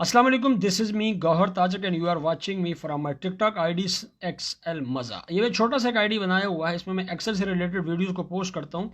अस्सलाम वालेकुम, this is me Gauhar Tajak and you are watching me from my TikTok ID XL मज़ा। ये मैं छोटा सा एक आईडी बनाया हुआ है, इसमें मैं एक्सेल से रिलेटेड वीडियोस को पोस्ट करता हूँ।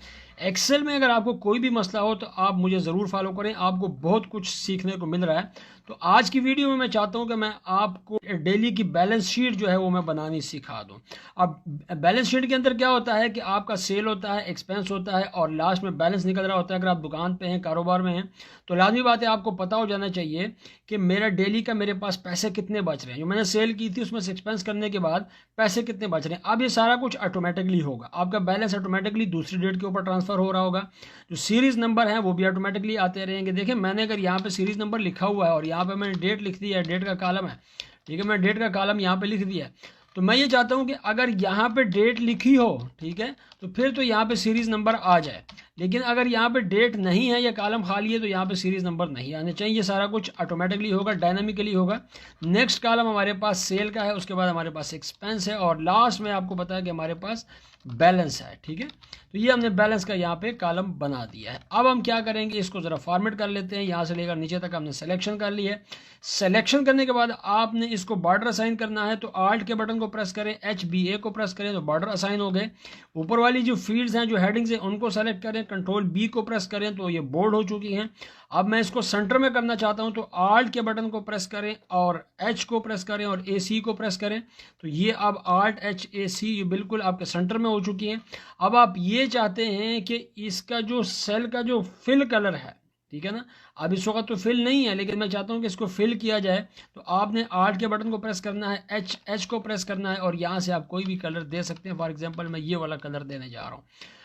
एक्सेल में अगर आपको कोई भी मसला हो तो आप मुझे ज़रूर फॉलो करें, आपको बहुत कुछ सीखने को मिल रहा है। तो आज की वीडियो में मैं चाहता हूँ कि मैं आपको डेली की बैलेंस शीट जो है वो मैं बनानी सिखा दूँ। अब बैलेंस शीट के अंदर क्या होता है कि आपका सेल होता है, एक्सपेंस होता है और लास्ट में बैलेंस निकल रहा होता है। अगर आप दुकान पे हैं, कारोबार में हैं, तो लाजमी बात है आपको पता हो जाना चाहिए कि मेरा डेली का मेरे पास पैसे कितने बच रहे हैं। जो मैंने सेल की थी उसमें से एक्सपेंस करने के बाद पैसे कितने बच रहे हैं। अब ये सारा कुछ ऑटोमेटिकली होगा, आपका बैलेंस ऑटोमेटिकली दूसरी डेट के ऊपर ट्रांसफर हो रहा होगा। जो सीरीज नंबर हैं वो भी ऑटोमेटिकली आते रहेंगे। देखिए, मैंने अगर यहाँ पे सीरीज नंबर लिखा हुआ है और यहाँ पे मैंने डेट लिख दी है, डेट का कॉलम है, ठीक है, मैं डेट का कॉलम यहाँ पे लिख दिया है। तो मैं ये चाहता हूँ कि अगर यहाँ पे डेट लिखी हो, ठीक है, तो फिर तो यहाँ पे सीरीज नंबर आ जाए। लेकिन अगर यहाँ पे डेट नहीं है या कॉलम खाली है तो यहाँ पे सीरीज नंबर नहीं आने चाहिए। ये सारा कुछ ऑटोमेटिकली होगा, डायनामिकली होगा। नेक्स्ट कॉलम हमारे पास सेल का है, उसके बाद हमारे पास एक्सपेंस है और लास्ट में आपको पता है कि हमारे पास बैलेंस है। ठीक है, तो ये हमने बैलेंस का यहाँ पे कॉलम बना दिया है। अब हम क्या करेंगे, इसको ज़रा फॉर्मेट कर लेते हैं। यहाँ से लेकर नीचे तक हमने सिलेक्शन कर लिया है। सिलेक्शन करने के बाद आपने इसको बॉर्डर असाइन करना है, तो आल्ट के बटन को प्रेस करें, HBA को प्रेस करें तो बॉर्डर असाइन हो गए। ऊपर वाली जो फील्ड्स हैं, जो हेडिंग्स हैं, उनको सेलेक्ट करें, कंट्रोल B को प्रेस करें तो ये बोल्ड हो चुकी हैं। अब मैं इसको सेंटर में करना चाहता हूं तो आल्ट के बटन को प्रेस करें और H को प्रेस करें और AC को प्रेस करें तो ये अब आल्ट HAC ये बिल्कुल आपके सेंटर में हो चुकी हैं। अब आप ये चाहते हैं कि इसका जो सेल का जो फिल कलर है, ठीक है ना, अब इस वक्त तो फिल नहीं है लेकिन मैं चाहता हूं कि इसको फिल किया जाए, तो आपने आल्ट के बटन को प्रेस करना है, H को प्रेस करना है और यहाँ से आप कोई भी कलर दे सकते हैं। फॉर एग्जांपल मैं ये वाला कलर देने जा रहा हूँ।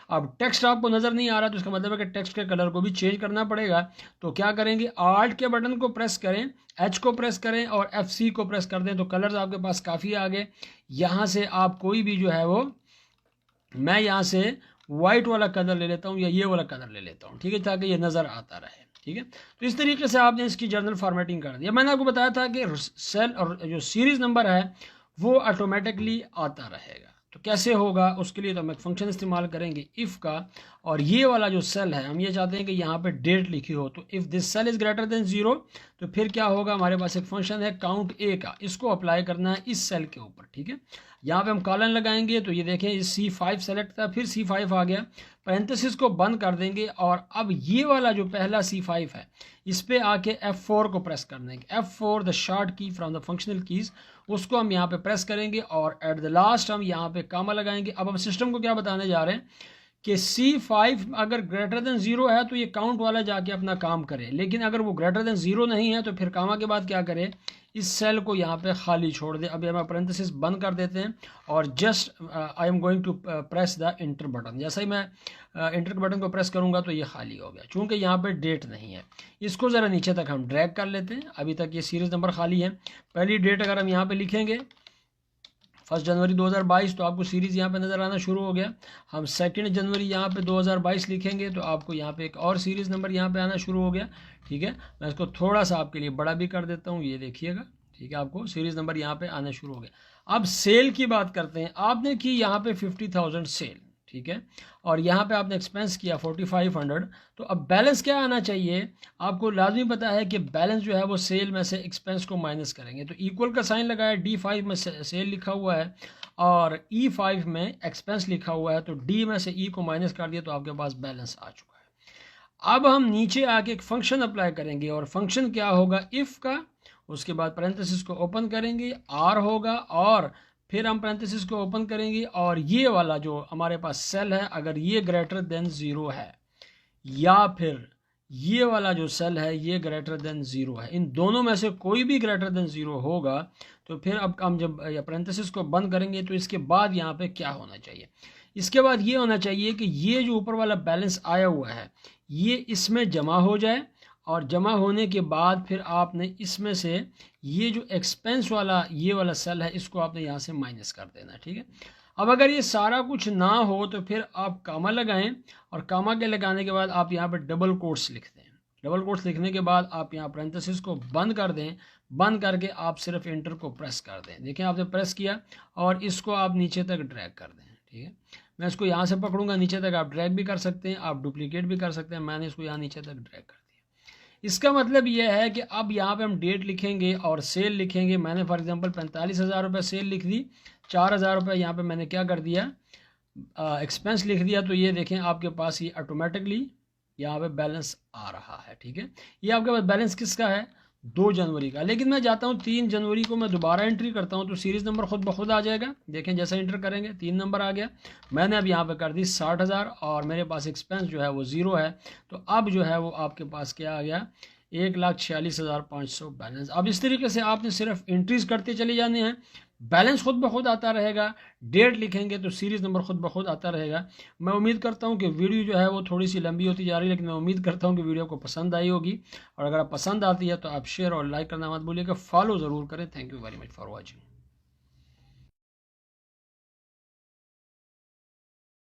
अब टेक्स्ट आपको नज़र नहीं आ रहा तो इसका मतलब है कि टेक्स्ट के कलर को भी चेंज करना पड़ेगा। तो क्या करेंगे, आल्ट के बटन को प्रेस करें, H को प्रेस करें और FC को प्रेस कर दें तो कलर्स आपके पास काफ़ी आ गए। यहाँ से आप कोई भी जो है वो, मैं यहाँ से वाइट वाला कलर ले लेता हूँ या ये वाला कलर ले लेता हूँ, ठीक है, ताकि ये नज़र आता रहे। ठीक है, तो इस तरीके से आपने इसकी जर्नल फॉर्मेटिंग कर दिया। मैंने आपको बताया था कि सेल और जो सीरीज नंबर है वो ऑटोमेटिकली आता रहेगा। तो कैसे होगा, उसके लिए तो हम एक फंक्शन इस्तेमाल करेंगे इफ़ का, और ये वाला जो सेल है हम ये चाहते हैं कि यहाँ पे डेट लिखी हो, तो if this cell is greater than 0 तो फिर क्या होगा, हमारे पास एक फंक्शन है काउंट A का, इसको अप्लाई करना है इस सेल के ऊपर। ठीक है, यहाँ पे हम कॉलन लगाएंगे तो ये देखें इस C5 सेलेक्ट था, फिर C5 आ गया, पैरेंथेसिस को बंद कर देंगे और अब ये वाला जो पहला C5 है इस पे आके F4 को प्रेस कर देंगे। F4 द शॉर्ट की फ्रॉम द फंक्शनल कीज़, उसको हम यहाँ पे प्रेस करेंगे और एट द लास्ट हम यहाँ पे कामा लगाएंगे। अब हम सिस्टम को क्या बताने जा रहे हैं कि C5 अगर ग्रेटर देन 0 है तो ये काउंट वाला जाके अपना काम करे, लेकिन अगर वो ग्रेटर देन 0 नहीं है तो फिर कामा के बाद क्या करे, इस सेल को यहाँ पे खाली छोड़ दे। अभी हम पैरेंथेसिस बंद कर देते हैं और just I am going to press the enter button. जैसे ही मैं इंटर बटन को प्रेस करूँगा तो ये खाली हो गया, चूँकि यहाँ पे डेट नहीं है। इसको ज़रा नीचे तक हम ड्रैग कर लेते हैं, अभी तक ये सीरीज़ नंबर खाली है। पहली डेट अगर हम यहाँ पर लिखेंगे 1 जनवरी 2022 तो आपको सीरीज़ यहाँ पे नज़र आना शुरू हो गया। हम 2 जनवरी यहाँ पे 2022 लिखेंगे तो आपको यहाँ पे एक और सीरीज़ नंबर यहाँ पे आना शुरू हो गया। ठीक है, मैं इसको थोड़ा सा आपके लिए बड़ा भी कर देता हूँ, ये देखिएगा। ठीक है, आपको सीरीज़ नंबर यहाँ पे आना शुरू हो गया। अब सेल की बात करते हैं। आपने की यहाँ पे 50,000 सेल, ठीक है, और यहाँ पे आपने एक्सपेंस किया 4500, तो अब बैलेंस क्या आना चाहिए, आपको लाजमी पता है कि बैलेंस जो है वो सेल में से एक्सपेंस को माइनस करेंगे। तो इक्वल का साइन लगाया, D5 में सेल लिखा हुआ है और E5 में एक्सपेंस लिखा हुआ है, तो D में से E को माइनस कर दिया तो आपके पास बैलेंस आ चुका है। अब हम नीचे आके एक फंक्शन अप्लाई करेंगे और फंक्शन क्या होगा, इफ़ का, उसके बाद पैरेंथेसिस को ओपन करेंगे, R होगा और फिर हम पैरेंथेसिस को ओपन करेंगे और ये वाला जो हमारे पास सेल है अगर ये ग्रेटर देन 0 है या फिर ये वाला जो सेल है ये ग्रेटर देन 0 है, इन दोनों में से कोई भी ग्रेटर देन 0 होगा तो फिर अब हम जब पैरेंथेसिस को बंद करेंगे तो इसके बाद यहाँ पे क्या होना चाहिए, इसके बाद ये होना चाहिए कि ये जो ऊपर वाला बैलेंस आया हुआ है ये इसमें जमा हो जाए और जमा होने के बाद फिर आपने इसमें से ये जो एक्सपेंस वाला ये वाला सेल है इसको आपने यहाँ से माइनस कर देना। ठीक है, अब अगर ये सारा कुछ ना हो तो फिर आप कामा लगाएं और कामा के लगाने के बाद आप यहाँ पर डबल कोट्स लिख दें। डबल कोट्स लिखने के बाद आप यहाँ पैरेंथेसिस को बंद कर दें, बंद करके आप सिर्फ इंटर को प्रेस कर दें। देखें आपने प्रेस किया और इसको आप नीचे तक ड्रैग कर दें। ठीक है, मैं इसको यहाँ से पकड़ूंगा, नीचे तक आप ड्रैग भी कर सकते हैं, आप डुप्लीकेट भी कर सकते हैं। मैंने इसको यहाँ नीचे तक ड्रैग कर दिया। इसका मतलब यह है कि अब यहाँ पे हम डेट लिखेंगे और सेल लिखेंगे। मैंने फॉर एग्जांपल 45,000 रुपये सेल लिख दी, 4,000 रुपये यहाँ पे मैंने क्या कर दिया, एक्सपेंस लिख दिया। तो ये देखें आपके पास ये ऑटोमेटिकली यहाँ पे बैलेंस आ रहा है। ठीक है, ये आपके पास बैलेंस किसका है, 2 जनवरी का। लेकिन मैं जाता हूँ 3 जनवरी को मैं दोबारा एंट्री करता हूँ तो सीरीज़ नंबर खुद ब खुद आ जाएगा। देखें जैसे एंटर करेंगे 3 नंबर आ गया। मैंने अब यहाँ पे कर दी 60,000 और मेरे पास एक्सपेंस जो है वो 0 है। तो अब जो है वो आपके पास क्या आ गया, 1,46,500 बैलेंस। अब इस तरीके से आपने सिर्फ एंट्रीज करते चले जाने हैं, बैलेंस खुद ब खुद आता रहेगा। डेट लिखेंगे तो सीरीज़ नंबर खुद ब खुद आता रहेगा। मैं उम्मीद करता हूं कि वीडियो जो है वो थोड़ी सी लंबी होती जा रही है, लेकिन मैं उम्मीद करता हूं कि वीडियो को पसंद आई होगी। और अगर आप पसंद आती है तो आप शेयर और लाइक करना मत भूलिएगा, फॉलो ज़रूर करें। Thank you very much for watching.